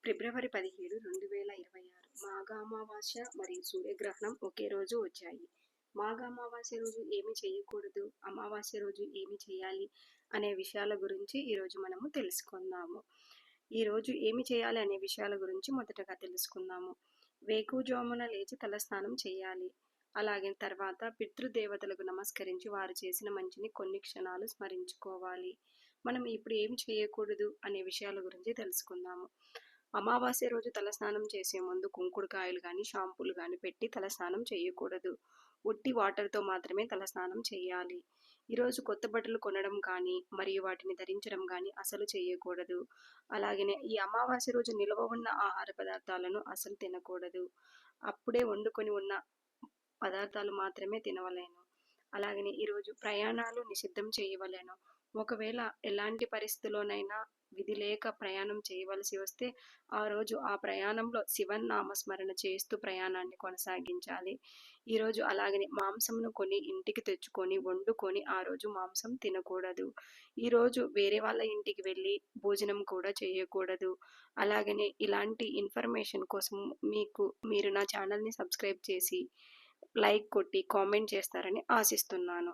ఫిబ్రవరి 17, 2026 మాఘ అమావాస్య మరియు సూర్యగ్రహణం ఒకే రోజు వచ్చాయి. మాఘ అమావాస్య రోజు ఏమి చేయకూడదు, అమావాస్య రోజు ఏమి చేయాలి అనే విషయాల గురించి ఈరోజు మనము తెలుసుకుందాము. ఈరోజు ఏమి చేయాలి అనే విషయాల గురించి మొదటగా తెలుసుకుందాము. వేకువజామున లేచి తలస్నానం చేయాలి. అలాగే తర్వాత పితృదేవతలకు నమస్కరించి వారు చేసిన మంచిని కొన్ని క్షణాలు స్మరించుకోవాలి. మనం ఇప్పుడు ఏమి చేయకూడదు అనే విషయాల గురించి తెలుసుకుందాము. అమావాస్య రోజు తలస్నానం చేసే ముందు కుంకుడుకాయలు కానీ షాంపూలు కానీ పెట్టి తలస్నానం చేయకూడదు. ఉట్టి వాటర్తో మాత్రమే తలస్నానం చేయాలి. ఈరోజు కొత్త బట్టలు కొనడం కానీ మరియు వాటిని ధరించడం కానీ అసలు చేయకూడదు. అలాగనే ఈ అమావాస్య రోజు నిల్వ ఉన్న ఆహార పదార్థాలను అసలు తినకూడదు. అప్పుడే వండుకొని ఉన్న పదార్థాలు మాత్రమే తినవలేను. అలాగనే ఈరోజు ప్రయాణాలు నిషిద్ధం చేయవలెను. ఒకవేళ ఎలాంటి పరిస్థితుల్లోనైనా విధి లేక ప్రయాణం చేయవలసి వస్తే ఆ రోజు ఆ ప్రయాణంలో శివనామస్మరణ చేస్తూ ప్రయాణాన్ని కొనసాగించాలి. ఈరోజు అలాగనే మాంసంను కొని ఇంటికి తెచ్చుకొని వండుకొని ఆ రోజు మాంసం తినకూడదు. ఈరోజు వేరే వాళ్ళ ఇంటికి వెళ్ళి భోజనం కూడా చేయకూడదు. అలాగనే ఇలాంటి ఇన్ఫర్మేషన్ కోసం మీరు నా ఛానల్ని సబ్స్క్రైబ్ చేసి లైక్ కొట్టి కామెంట్ చేస్తారని ఆశిస్తున్నాను.